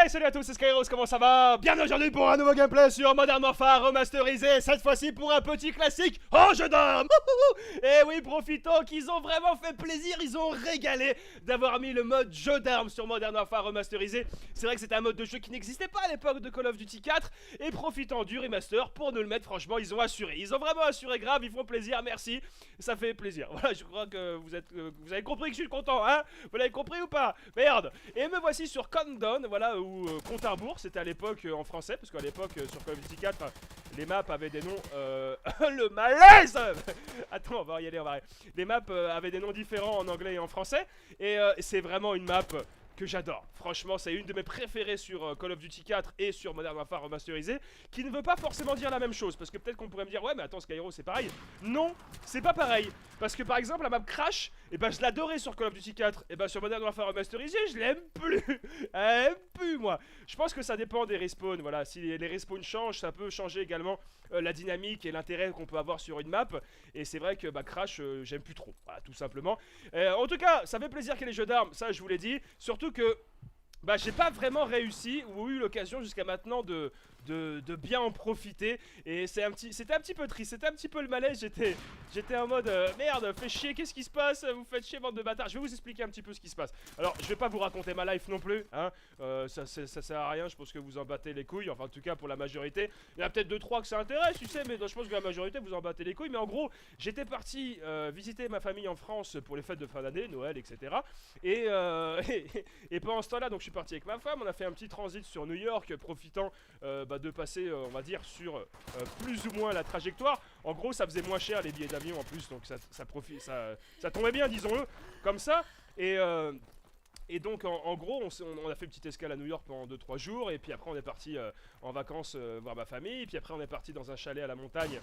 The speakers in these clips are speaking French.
Hey, salut à tous, c'est Skyros, comment ça va? Bienvenue aujourd'hui pour un nouveau gameplay sur Modern Warfare remasterisé, cette fois-ci pour un petit classique en jeu d'armes. Et oui, profitons qu'ils ont vraiment fait plaisir, ils ont régalé d'avoir mis le mode jeu d'armes sur Modern Warfare remasterisé. C'est vrai que c'était un mode de jeu qui n'existait pas à l'époque de Call of Duty 4, et profitant du remaster pour nous le mettre, franchement, ils ont assuré. Ils ont vraiment assuré grave, ils font plaisir, merci, ça fait plaisir. Voilà, je crois que vous avez compris que je suis content, hein? Vous l'avez compris ou pas? Merde. Et me voici sur Countdown, voilà, ou compte à rebours, c'était à l'époque en français, parce qu'à l'époque sur Call of Duty 4, les maps avaient des noms... le malaise. Attends, on va y aller, on va y aller. Les maps avaient des noms différents en anglais et en français, et c'est vraiment une map que j'adore. Franchement, c'est une de mes préférées sur Call of Duty 4 et sur Modern Warfare remasterisé, qui ne veut pas forcément dire la même chose, parce que peut-être qu'on pourrait me dire, ouais, mais attends, Skyro, c'est pareil. Non, c'est pas pareil, parce que par exemple, la map Crash, et ben je l'adorais sur Call of Duty 4, et ben sur Modern Warfare remasterisé, je l'aime plus. Elle aime plus, moi. Je pense que ça dépend des respawns, voilà. Si les respawns changent, ça peut changer également la dynamique et l'intérêt qu'on peut avoir sur une map. Et c'est vrai que bah, Crash, j'aime plus trop, voilà, tout simplement. En tout cas, ça fait plaisir qu'il y ait les jeux d'armes, ça je vous l'ai dit. Surtout que bah, j'ai pas vraiment réussi ou eu l'occasion jusqu'à maintenant de bien en profiter. Et c'était un petit peu triste, c'était un petit peu le malaise. J'étais en mode merde, fait chier, qu'est-ce qui se passe? Vous faites chier, bande de bâtards. Je vais vous expliquer un petit peu ce qui se passe. Alors, je vais pas vous raconter ma life non plus, hein. Ça sert à rien, je pense que vous en battez les couilles. Enfin, en tout cas, pour la majorité. Il y en a peut-être 2-3 que ça intéresse, tu sais, mais je pense que la majorité vous en battez les couilles. Mais en gros, j'étais parti visiter ma famille en France pour les fêtes de fin d'année, Noël, etc. Et pendant ce temps-là, donc je suis parti avec ma femme. On a fait un petit transit sur New York, profitant de passer, on va dire, sur plus ou moins la trajectoire. En gros, ça faisait moins cher les billets d'avion en plus, donc ça tombait bien, disons-le, comme ça. Et donc en gros on a fait une petite escale à New York pendant 2-3 jours. Et puis après on est parti en vacances voir ma famille. Et puis après on est parti dans un chalet à la montagne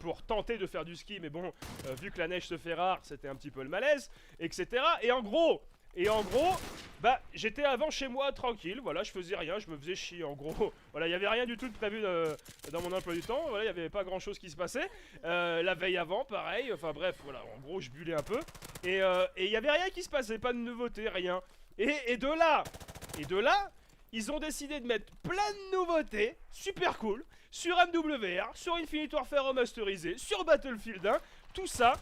pour tenter de faire du ski. Mais bon, vu que la neige se fait rare, c'était un petit peu le malaise, etc. Et en gros, bah j'étais avant chez moi tranquille, voilà, je faisais rien, je me faisais chier en gros. Voilà, il n'y avait rien du tout de prévu dans mon emploi du temps, voilà, il n'y avait pas grand chose qui se passait. La veille avant, pareil, enfin bref, voilà, en gros je bullais un peu. Et il n'y avait rien qui se passait, pas de nouveauté, rien. Et de là, ils ont décidé de mettre plein de nouveautés, super cool, sur MWR, sur Infinite Warfare remasterisé, sur Battlefield 1, tout ça.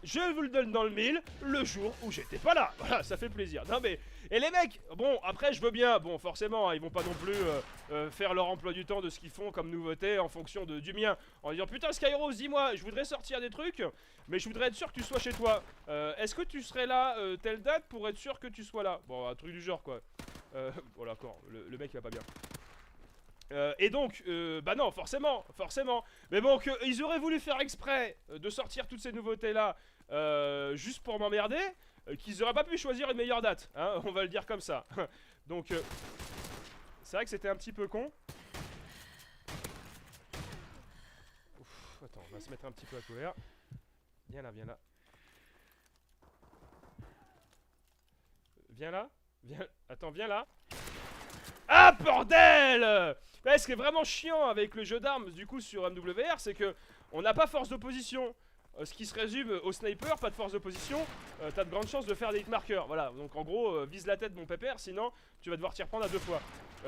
Je vous le donne dans le mille, le jour où j'étais pas là. Voilà, ça fait plaisir. Non mais... Et les mecs, bon, après je veux bien, bon forcément, hein, ils vont pas non plus faire leur emploi du temps de ce qu'ils font comme nouveauté en fonction du mien. En disant, putain Skyros, dis-moi, je voudrais sortir des trucs, mais je voudrais être sûr que tu sois chez toi. Est-ce que tu serais là telle date pour être sûr que tu sois là? Bon, un truc du genre quoi. Bon d'accord, le mec il va pas bien. Et donc, bah non, forcément. Mais bon, ils auraient voulu faire exprès de sortir toutes ces nouveautés-là juste pour m'emmerder, qu'ils auraient pas pu choisir une meilleure date, hein, on va le dire comme ça. Donc, c'est vrai que c'était un petit peu con. Ouf, attends, on va se mettre un petit peu à couvert. Viens là, viens là. Viens là. Attends, viens là. Ah, bordel! Ouais, ce qui est vraiment chiant avec le jeu d'armes du coup sur MWR, c'est que on n'a pas force d'opposition. Ce qui se résume au sniper, pas de force d'opposition, t'as de grandes chances de faire des hitmarkers. Voilà, donc en gros, vise la tête mon pépère, sinon tu vas devoir t'y reprendre à 2 fois.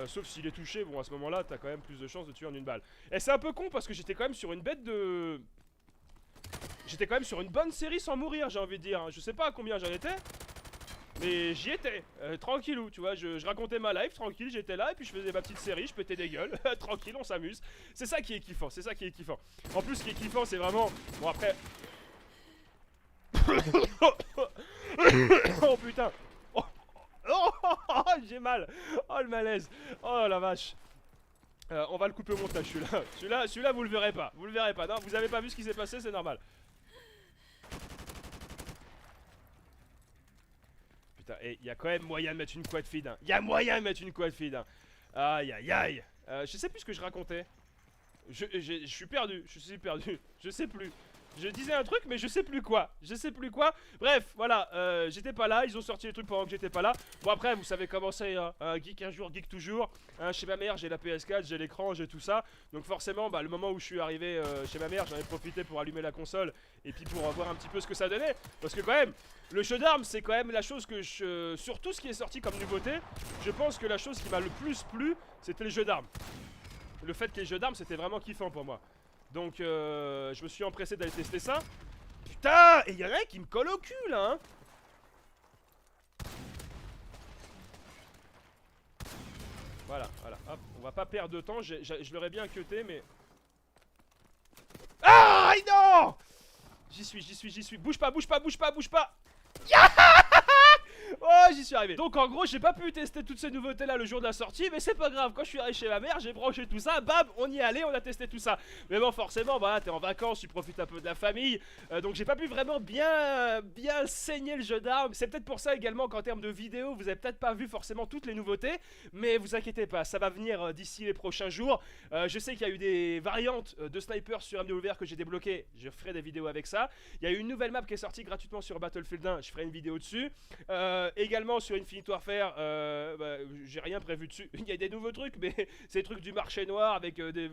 Sauf s'il est touché, bon à ce moment-là, t'as quand même plus de chances de tuer en une balle. Et c'est un peu con parce que j'étais quand même sur une bête de... J'étais quand même sur une bonne série sans mourir, j'ai envie de dire. Je sais pas à combien j'en étais, mais j'y étais, tranquillou, tu vois, je racontais ma life, tranquille, j'étais là, et puis je faisais ma petite série, je pétais des gueules, tranquille, on s'amuse. C'est ça qui est kiffant, c'est ça qui est kiffant. En plus, ce qui est kiffant, c'est vraiment... Bon, après... Oh putain. Oh, j'ai mal. Oh le malaise. Oh la vache. On va le couper au montage, celui-là, vous le verrez pas. Vous le verrez pas, non, vous avez pas vu ce qui s'est passé, c'est normal. Putain, et il y a quand même moyen de mettre une quad feed, hein. Il y a moyen de mettre une quad feed, hein. Aïe aïe aïe. Je sais plus ce que je racontais. Je suis perdu, je sais plus. Je disais un truc mais je sais plus quoi. Bref, voilà, j'étais pas là, ils ont sorti les trucs pendant que j'étais pas là. Bon après vous savez comment c'est, hein, geek un jour, geek toujours, hein, chez ma mère j'ai la PS4, j'ai l'écran, j'ai tout ça. Donc forcément bah, le moment où je suis arrivé chez ma mère, j'en ai profité pour allumer la console et puis pour voir un petit peu ce que ça donnait. Parce que quand même, le jeu d'armes c'est quand même la chose que je... Sur tout ce qui est sorti comme nouveauté, je pense que la chose qui m'a le plus plu, c'était les jeux d'armes. Le fait que les jeux d'armes c'était vraiment kiffant pour moi. Donc je me suis empressé d'aller tester ça. Putain, et y'en a un qui me colle au cul là, hein. Voilà, hop, on va pas perdre de temps, je l'aurais bien cuté mais... Ah non. J'y suis, bouge pas. Oh, j'y suis arrivé. Donc en gros j'ai pas pu tester toutes ces nouveautés là le jour de la sortie, mais c'est pas grave, quand je suis arrivé chez ma mère j'ai branché tout ça, bam, on y est allé, on a testé tout ça. Mais bon forcément voilà, t'es en vacances, tu profites un peu de la famille, donc j'ai pas pu vraiment bien saigner le jeu d'armes. C'est peut-être pour ça également qu'en termes de vidéo vous avez peut-être pas vu forcément toutes les nouveautés, mais vous inquiétez pas, ça va venir d'ici les prochains jours. Je sais qu'il y a eu des variantes de sniper sur MWR que j'ai débloqué, je ferai des vidéos avec ça. Il y a eu une nouvelle map qui est sortie gratuitement sur Battlefield 1, je ferai une vidéo dessus. Également sur Infinite Warfare, bah, j'ai rien prévu dessus. Il y a des nouveaux trucs, mais c'est des trucs du marché noir avec des...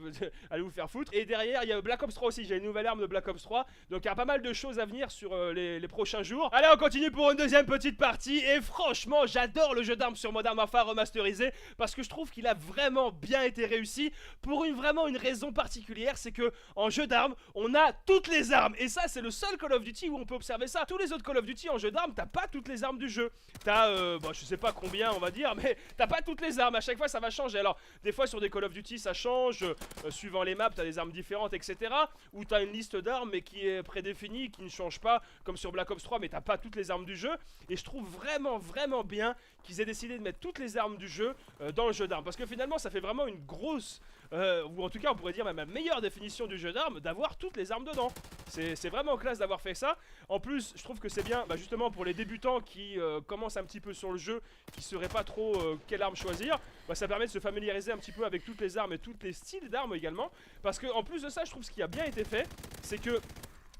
allez vous faire foutre. Et derrière, il y a Black Ops 3 aussi. J'ai une nouvelle arme de Black Ops 3. Donc il y a pas mal de choses à venir sur les prochains jours. Allez, on continue pour une deuxième petite partie. Et franchement, j'adore le jeu d'armes sur Modern Warfare remasterisé parce que je trouve qu'il a vraiment bien été réussi pour vraiment une raison particulière. C'est que en jeu d'armes, on a toutes les armes. Et ça, c'est le seul Call of Duty où on peut observer ça. Tous les autres Call of Duty en jeu d'armes, t'as pas toutes les armes du jeu. T'as, bon, je sais pas combien on va dire, mais t'as pas toutes les armes, à chaque fois ça va changer. Alors, des fois sur des Call of Duty ça change, suivant les maps, t'as des armes différentes, etc. Ou t'as une liste d'armes mais qui est prédéfinie, qui ne change pas, comme sur Black Ops 3, mais t'as pas toutes les armes du jeu. Et je trouve vraiment bien qu'ils aient décidé de mettre toutes les armes du jeu dans le jeu d'armes. Parce que finalement ça fait vraiment une grosse... ou en tout cas on pourrait dire même la meilleure définition du jeu d'armes, d'avoir toutes les armes dedans. C'est vraiment classe d'avoir fait ça. En plus je trouve que c'est bien, bah, justement pour les débutants qui commencent un petit peu sur le jeu, qui sauraient pas trop quelle arme choisir, bah, ça permet de se familiariser un petit peu avec toutes les armes et tous les styles d'armes également. Parce que en plus de ça je trouve ce qui a bien été fait, c'est que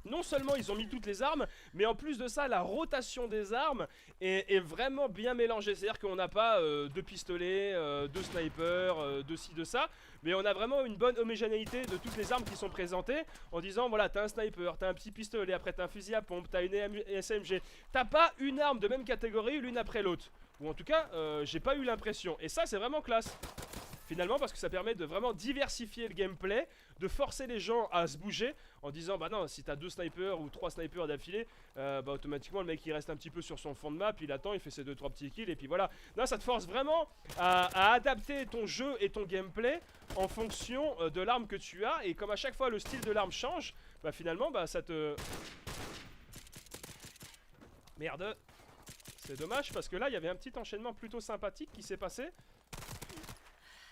non seulement ils ont mis toutes les armes, mais en plus de ça, la rotation des armes est vraiment bien mélangée. C'est-à-dire qu'on n'a pas deux pistolets, deux snipers, deux ci, deux ça, mais on a vraiment une bonne homogénéité de toutes les armes qui sont présentées, en disant voilà, t'as un sniper, t'as un petit pistolet, après t'as un fusil à pompe, t'as une SMG. T'as pas une arme de même catégorie l'une après l'autre. Ou en tout cas, j'ai pas eu l'impression. Et ça, c'est vraiment classe. Finalement, parce que ça permet de vraiment diversifier le gameplay, de forcer les gens à se bouger en disant bah non, si t'as deux snipers ou trois snipers d'affilée, bah automatiquement le mec il reste un petit peu sur son fond de map, il attend, il fait ses 2-3 petits kills et puis voilà. Non, ça te force vraiment à adapter ton jeu et ton gameplay en fonction de l'arme que tu as, et comme à chaque fois le style de l'arme change, bah finalement bah ça te... Merde. C'est dommage parce que là il y avait un petit enchaînement plutôt sympathique qui s'est passé.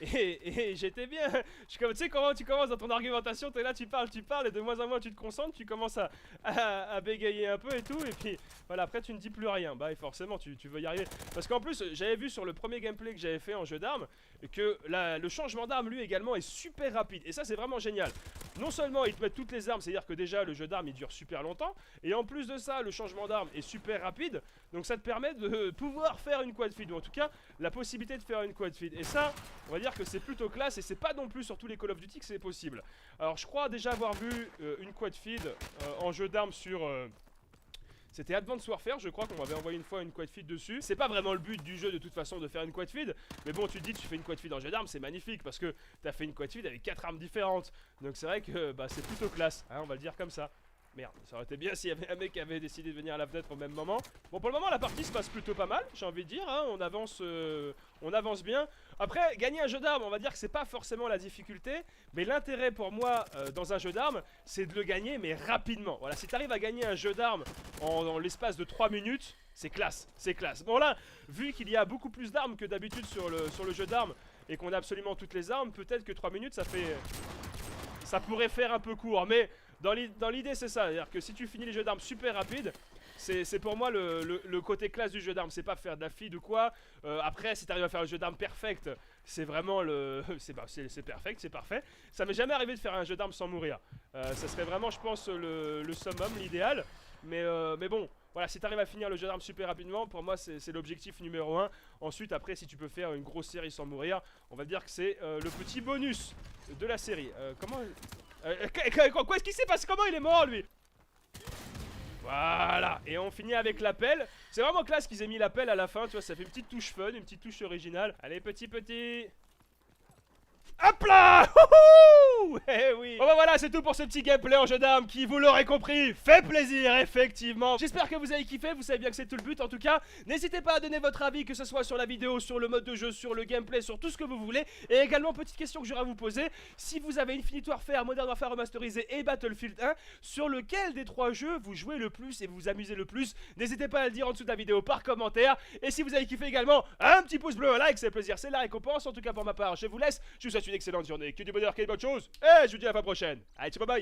Et j'étais bien. Tu sais comment tu commences dans ton argumentation, t'es là, tu parles, et de moins en moins tu te concentres, tu commences à bégayer un peu et tout, et puis voilà, après tu ne dis plus rien. Bah et forcément tu veux y arriver. Parce qu'en plus j'avais vu sur le premier gameplay que j'avais fait en jeu d'armes que le changement d'arme lui également est super rapide. Et ça c'est vraiment génial. Non seulement ils te mettent toutes les armes, c'est à dire que déjà le jeu d'armes il dure super longtemps, et en plus de ça le changement d'arme est super rapide. Donc ça te permet de pouvoir faire une quad feed, ou en tout cas la possibilité de faire une quad feed. Et ça on va dire que c'est plutôt classe, et c'est pas non plus sur tous les Call of Duty que c'est possible. Alors je crois déjà avoir vu une quad feed en jeu d'armes sur... C'était Advanced Warfare, je crois qu'on m'avait envoyé une fois une quad feed dessus. C'est pas vraiment le but du jeu de toute façon de faire une quad feed, mais bon tu te dis que tu fais une quad feed en jeu d'armes, c'est magnifique parce que t'as fait une quad feed avec 4 armes différentes. Donc c'est vrai que bah, c'est plutôt classe, hein, on va le dire comme ça. Merde, ça aurait été bien s'il y avait un mec qui avait décidé de venir à la fenêtre au même moment. Bon, pour le moment la partie se passe plutôt pas mal, j'ai envie de dire, hein, on avance bien. Après, gagner un jeu d'armes, on va dire que c'est pas forcément la difficulté, mais l'intérêt pour moi dans un jeu d'armes, c'est de le gagner mais rapidement. Voilà, si tu arrives à gagner un jeu d'armes en l'espace de 3 minutes, c'est classe, c'est classe. Bon là, vu qu'il y a beaucoup plus d'armes que d'habitude sur le jeu d'armes, et qu'on a absolument toutes les armes, peut-être que 3 minutes ça pourrait faire un peu court, mais dans l'idée c'est ça, c'est-à-dire que si tu finis les jeux d'armes super rapides, c'est pour moi le côté classe du jeu d'armes, c'est pas faire de la feed ou quoi. Après si t'arrives à faire le jeu d'armes perfect, c'est vraiment le... c'est perfect, c'est parfait. Ça m'est jamais arrivé de faire un jeu d'armes sans mourir. Ça serait vraiment, je pense, le summum, l'idéal. Mais bon, voilà, si t'arrives à finir le jeu d'armes super rapidement, pour moi c'est l'objectif numéro 1. Ensuite, après, si tu peux faire une grosse série sans mourir, on va dire que c'est le petit bonus de la série. Comment... quoi est-ce qui s'est passé? Comment il est mort, lui? Voilà, et on finit avec l'appel. C'est vraiment classe qu'ils aient mis l'appel à la fin, tu vois, ça fait une petite touche fun, une petite touche originale. Allez, petit. Hop là! Eh oui. Bon bah voilà, c'est tout pour ce petit gameplay en jeu d'armes qui, vous l'aurez compris, fait plaisir, effectivement. J'espère que vous avez kiffé, vous savez bien que c'est tout le but en tout cas. N'hésitez pas à donner votre avis, que ce soit sur la vidéo, sur le mode de jeu, sur le gameplay, sur tout ce que vous voulez. Et également, petite question que j'aurais à vous poser, si vous avez Infinity Warfare, Modern Warfare Remasterisé et Battlefield 1, sur lequel des 3 jeux vous jouez le plus et vous vous amusez le plus, n'hésitez pas à le dire en dessous de la vidéo par commentaire. Et si vous avez kiffé également, un petit pouce bleu, un like, c'est le plaisir, c'est la récompense. En tout cas pour ma part, je vous laisse, je vous souhaite une excellente journée, que du bonheur, que de bonnes choses, et je vous dis à la fois prochaine. Allez, bye bye.